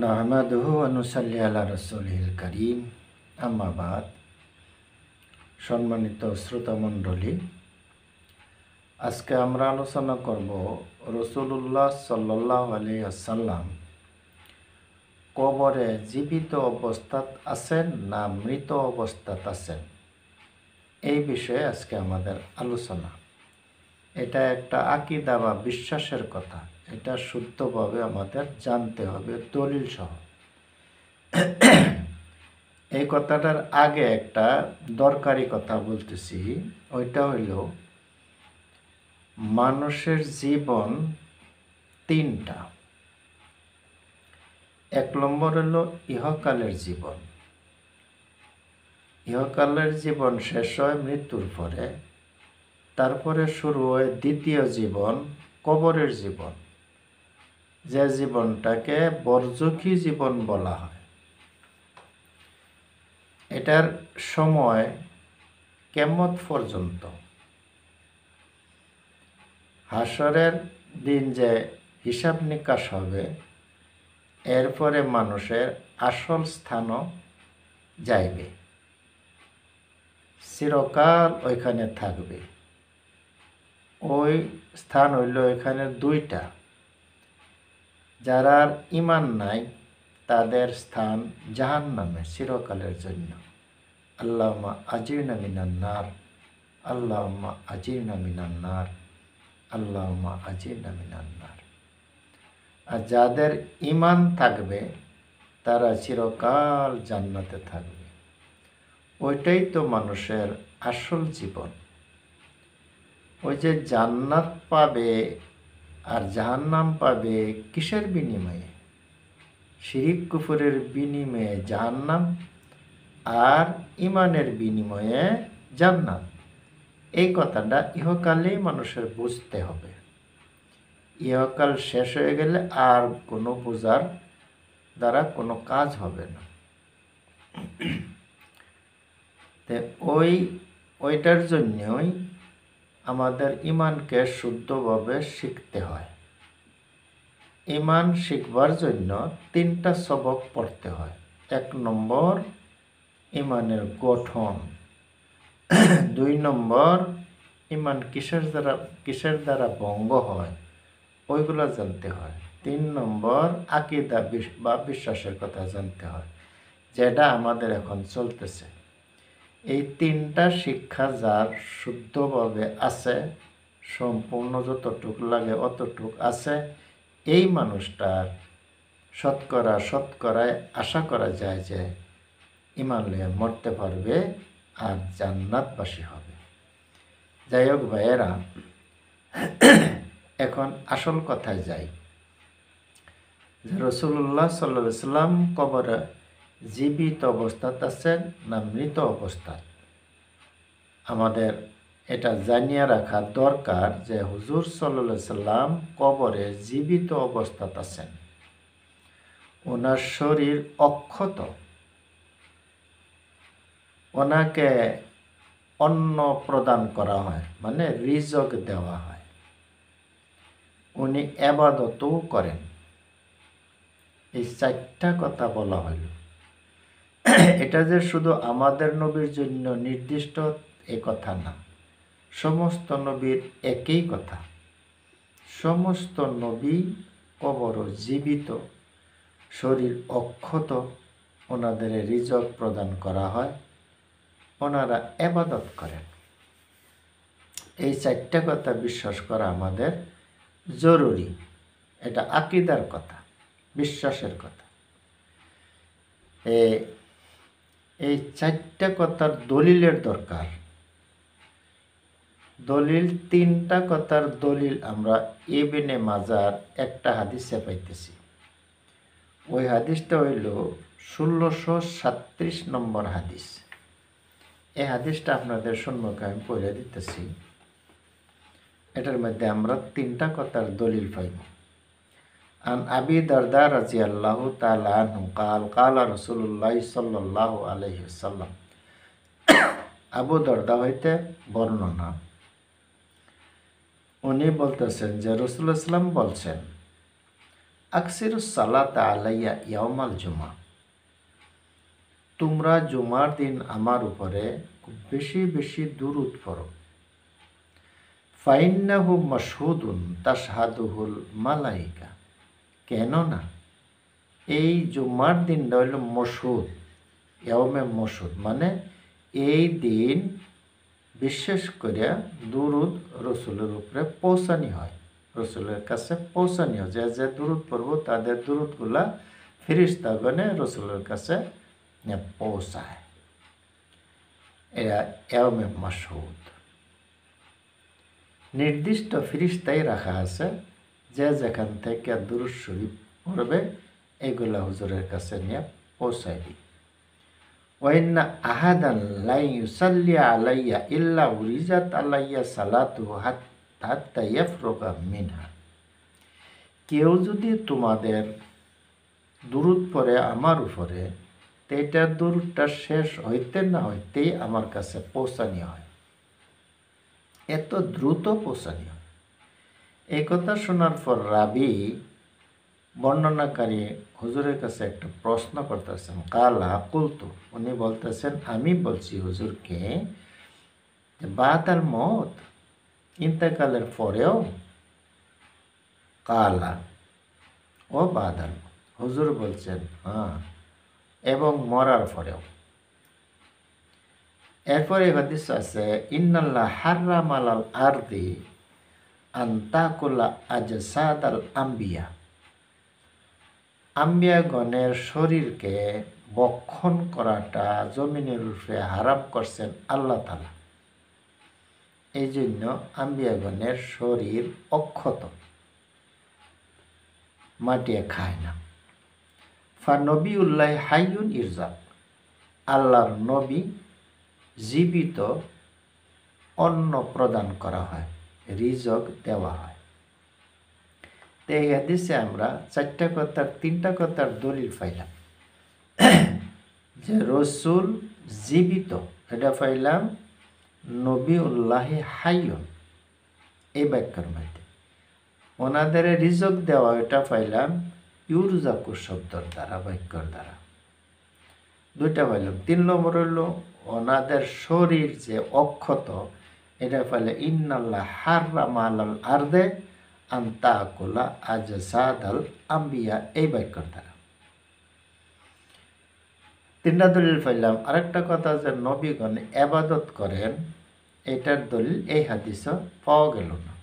নাহমাদুহু ওয়া নুসাল্লি আলা রাসূলিল কারীম আম্মা বাদ। সম্মানিত শ্রোতামণ্ডলী, আজকে আমরা আলোচনা করব রাসূলুল্লাহ সাল্লাল্লাহু আলাইহি ওয়াসাল্লাম কবরে জীবিত অবস্থাত আছেন না মৃত অবস্থাত আছেন, এই বিষয়ে আজকে আমাদের আলোচনা। এটা একটা আকীদা বা বিশ্বাসের কথা, এটা শুদ্ধভাবে আমাদের জানতে হবে দলিল সহ। এই কথাটার আগে একটা দরকারি কথা বলতেছি, ওইটা হইল মানুষের জীবন তিনটা। এক নম্বর হলো ইহকালের জীবন। ইহকালের জীবন শেষ হয় মৃত্যুর পরে, তারপরে শুরু হয় দ্বিতীয় জীবন, কবরের জীবন, যে জীবনটাকে বরজখী জীবন বলা হয়। এটার সময় কিয়ামত পর্যন্ত। হাসরের দিন যে হিসাব নিকাশ হবে, এরপরে মানুষের আসল স্থানও যাইবে, চিরকাল ওইখানে থাকবে। ওই স্থান হইল এখানে দুইটা। যারা ঈমান নাই তাদের স্থান জাহান্নামে চিরকালের জন্য। আল্লাহুম্মা আজিরনা মিনান নার, আল্লাহুম্মা আজিরনা মিনান নার, আল্লাহুম্মা আজিরনা মিনান নার। আর যাদের ঈমান থাকবে তারা চিরকাল জান্নাতে থাকবে। ওইটাই তো মানুষের আসল জীবন। ওই যে জান্নাত পাবে আর জাহান্নাম পাবে কিসের বিনিময়ে? শিরিক কুফরের বিনিময়ে জাহান্নাম, আর ঈমানের বিনিময়ে জান্নাত। এই কথাটা ইহকালেই মানুষের বুঝতে হবে। ইহকাল শেষ হয়ে গেলে আর কোনো বোঝার দ্বারা কোনো কাজ হবে না। তো ওইটার জন্যই আমাদের ঈমানকে শুদ্ধভাবে শিখতে হয়। ঈমান শিখবার জন্য তিনটা সবক পড়তে হয়। এক নম্বর ঈমানের গঠন, দুই নম্বর ঈমান কিসের দ্বারা ভঙ্গ হয় ওইগুলো জানতে হয়, তিন নম্বর আকীদা বা বিশ্বাসের কথা জানতে হয়, যেটা আমাদের এখন চলতেছে। এই তিনটা শিক্ষা যার শুদ্ধভাবে আছে, সম্পূর্ণ যতটুক লাগে অতটুক আছে, এই মানুষটার শতকরায় আশা করা যায় যে ঈমান লইয়া মরতে পারবে আর জান্নাতবাসী হবে। যাই হোক ভাইয়েরা, এখন আসল কথায় যাই। রাসূলুল্লাহ সাল্লাল্লাহু আলাইহি ওয়াসাল্লাম কবরে জীবিত অবস্থাত আছেন না মৃত অবস্থাত? আমাদের এটা জানিয়ে রাখা দরকার যে হুজুর সাল্লাল্লাহু আলাইহি সাল্লাম কবরে জীবিত অবস্থাত আছেন। ওনার শরীর অক্ষত, ওনাকে অন্ন প্রদান করা হয়, মানে রিজক দেওয়া হয়। উনি ইবাদতও করেন। এই চারটা কথা বলা হইল। এটা যে শুধু আমাদের নবীর জন্য নির্দিষ্ট এ কথা না, সমস্ত নবীর একই কথা। সমস্ত নবী কবর জীবিত, শরীর অক্ষত, ওনাদের রিজক প্রদান করা হয়, ওনারা ইবাদত করেন। এই চারটা কথা বিশ্বাস করা আমাদের জরুরি। এটা আকীদার কথা, বিশ্বাসের কথা। এই চারটা কথার দলিলের দরকার। দলিল তিনটা কথার দলিল আমরা ইবনে মাজার একটা হাদিসে পাইতেছি। ওই হাদিসটা হইল 1637 নম্বর হাদিস। এই হাদিসটা আপনাদের সম্মুখে আমি পড়ে দিতেছি। এটার মধ্যে আমরা তিনটা কথার দলিল পাইব। আন আবি দারদা রাদিয়াল্লাহু তাআলা আনহু قال قال رسول الله صلى الله عليه وسلم। আবু দারদা হইতে বর্ণনা, উনি বলতেছেন যে রাসূলুল্লাহ সাল্লাল্লাহু আলাইহি ওয়াসাল্লাম বলছেন, আকসিরুস সালাত আলাইয়া ইয়াউমাল জুমা, তোমরা জুমার দিন আমার উপরে খুব বেশি বেশি দুরূদ পড়ো। ফাইন্নাহু মাশহুদুন তাশহাদুহুল মালাইকা, কেননা এই জুমার দিনটা হইল মশহুদ, ইয়াউমে মশহুদ, মানে এই দিন বিশেষ করে দুরূদ রসুলের উপরে পৌঁছানি হয়, রসুলের কাছে পৌঁছানি হয়। যে যে দুরূদ পড়ব তাদের দুরূদগুলা ফেরেশতাগণে রসুলের কাছে পৌঁছায়। এরা ইয়াউমে মাশহুদ, নির্দিষ্ট ফেরেশতাই রাখা আছে যে যেখান থেকে দুরূদ শরীফ পড়বে এগুলা হুজুরের কাছে নিয়ে পৌঁছায় দিই। ওয়াইন্না আহাদান লা ইউসাল্লি আলাইয়া ইল্লা উরিজাত আলাইয়া সালাতুহু হাত্তা ইয়াফরুগা মিনহা, কেউ যদি তোমাদের দুরূদ পড়ে আমার উপরে, এইটার দুরূদটা শেষ হইতে না হইতেই আমার কাছে পৌঁছানি হয়, এত দ্রুত পৌঁছানি হয়। এই কথা শোনার পর রাবি বর্ণনাকারী হুজুরের কাছে একটা প্রশ্ন করতেছেন, কালা কুলতু, উনি বলতেছেন আমি বলছি হুজুরকে বাদাল মত, ইন্তেকালের পরেও? কালা ও বাদাল, হুজুর বলছেন হ্যাঁ, এবং মরার পরেও। এরপরে হাদিস আছে ইন্নাল্লাহ হাররাম আলাল আরদি আন তাকুলা আজসাদাল আম্বিয়া, আম্বিয়াগণের শরীরকে বক্ষণ করাটা জমিনের উপরে হারাম করছেন আল্লাহ তাআলা। এই জন্য আম্বিয়াগণের শরীর অক্ষত, মাটিয়ে খায় না। ফা নবিউল্লাহ হাইয়ুন ইরজাক, আল্লাহর নবী জীবিত অন্ন প্রদান করা হয়, রিজক দেওয়া হয়। তো এই হাদিসে আমরা তিনটা কথার দলিল পাইলাম। যে রসুল জীবিত, এটা পাইলাম নবিউল্লাহ হাইয়ুন এই বাক্যের মধ্যে। ওনাদের রিজক দেওয়া এটা পাইলাম ইউরজাকু শব্দর দ্বারা, বাক্যর দ্বারা। দুইটা পাইলাম। 3 নম্বর হইল ওনাদের শরীর যে অক্ষত, এটা পাইলে ইন্নাল্লাহ হাররামা আলাল আরদে আন তাকুলা আজসাদাল আম্বিয়া এই বাক্যর দ্বারা। 3টা দলিল পাইলাম। আরেকটা কথা যে নবীগণ ইবাদত করেন, এটার দলিল এই হাদিসও পাওয়া গেল না।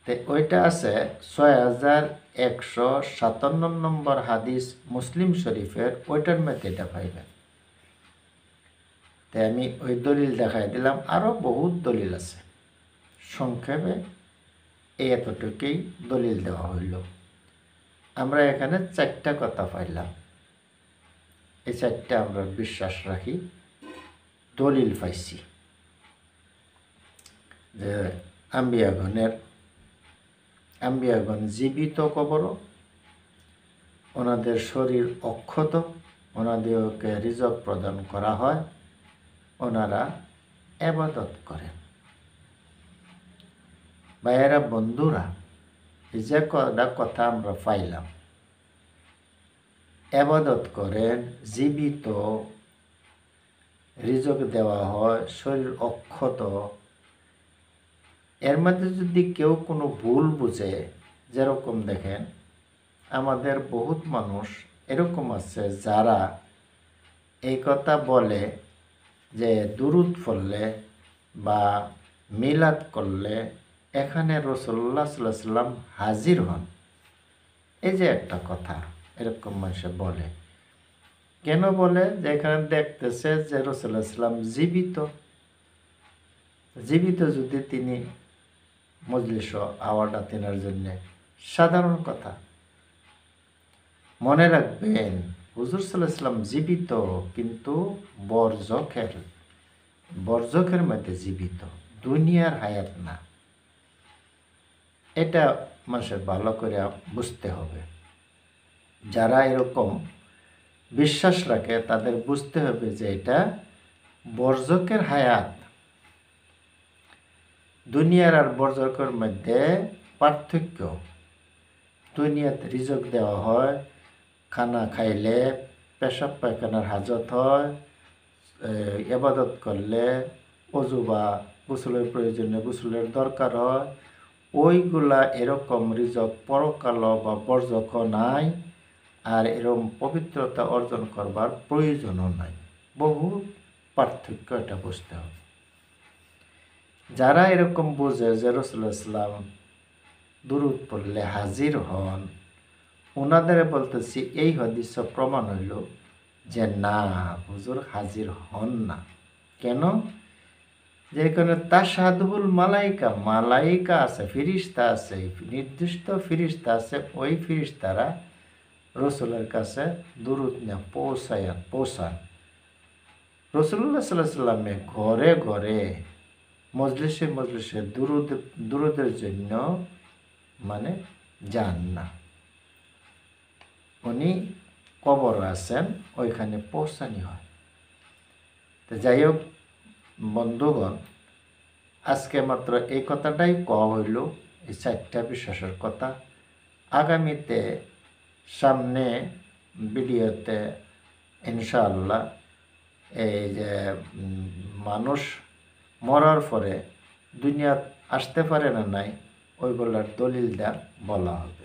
তো ওইটা আছে 6157 নম্বর হাদিস মুসলিম শরীফের, ওইটার মধ্যে এটা পাইবেন। তাই আমি ওই দলিল দেখাই দিলাম। আরও বহুত দলিল আছে, সংক্ষেপে এই এতটুকুই দলিল দেওয়া হইল। আমরা এখানে 4টা কথা পাইলাম, এই 4টা আমরা বিশ্বাস রাখি, দলিল পাইছি যে আম্বিয়াগণ জীবিত কবর, ওনাদের শরীর অক্ষত, ওনাদেরকে রিজক প্রদান করা হয়, ওনারা ইবাদত করেন। ভাইয়েরা বন্ধুরা, এই যে কথা আমরা পাইলাম, ইবাদত করেন, জীবিত, রিজক দেওয়া হয়, শরীর অক্ষত, এর মধ্যে যদি কেউ কোনো ভুল বুঝে, যেরকম দেখেন আমাদের বহুত মানুষ এরকম আছে যারা এই কথা বলে যে দুরূদ পড়লে বা মিলাদ করলে এখানে রাসূলুল্লাহ সাল্লাল্লাহু আলাইহি ওয়াসাল্লাম হাজির হন। এই যে একটা কথা এরকম মানুষ বলে, কেন বলে? যে এখানে দেখতেছে যে রাসূলুল্লাহ সাল্লাল্লাহু আলাইহি ওয়াসাল্লাম জীবিত যদি তিনি মজলিস আওয়াটা তেনার জন্য সাধারণ কথা। মনে রাখবেন হুজুর সাল্লাল্লাহু আলাইহি ওয়াসাল্লাম জীবিত, কিন্তু বরজখের মধ্যে জীবিত, দুনিয়ার হায়াত না। এটা মানুষের ভালো করে বুঝতে হবে। যারা এরকম বিশ্বাস রাখে তাদের বুঝতে হবে যে এটা বরজখের হায়াত। দুনিয়ার আর বরজখের মধ্যে পার্থক্য। দুনিয়াতে রিজক দেওয়া হয়, খানা খাইলে পেশাব পায়খানার হাজত হয়, ইবাদত করলে অজু বা গোসলের প্রয়োজনে গোসলের দরকার হয়, ওইগুলা এরকম রিজক পরকাল বা বর্জক নাই, আর এরকম পবিত্রতা অর্জন করবার প্রয়োজনও নাই। বহু পার্থক্য এটা বুঝতে হবে। যারা এরকম বোঝে যে রাসূলুল্লাহ সাল্লাল্লাহু আলাইহি ওয়াসাল্লাম দুরূদ পড়লে হাজির হন, ওনাদের বলতেছি এই হাদিস প্রমাণ হইল যে না, হুজুর হাজির হন না। কেন? যে এখানে তাশহাদুল মালাইকা, মালাইকা আছে, ফিরিস্তা আছে, নির্দিষ্ট ফিরিস্তা আছে, ওই ফিরিস্তারা রসুলের কাছে দুরূদ নিয়ে পৌঁছান। রাসূলুল্লাহ সাল্লাল্লাহু আলাইহি ওয়াসাল্লামে ঘরে ঘরে মজলিসে মজলিসে দুরূদের জন্য মানে যান না, উনি কবর আছেন, ওইখানে পৌঁছানি হয়। তো যাই হোক বন্ধুগণ, আজকে মাত্র এই কথাটাই কওয়া হইল, এই 4টা বিশ্বাসের কথা। আগামীতে সামনে ভিডিওতে ইনশাআল্লাহ এই যে মানুষ মরার পরে দুনিয়া আসতে পারে না নাই, ওইগুলার দলিল দেয়া বলা হবে।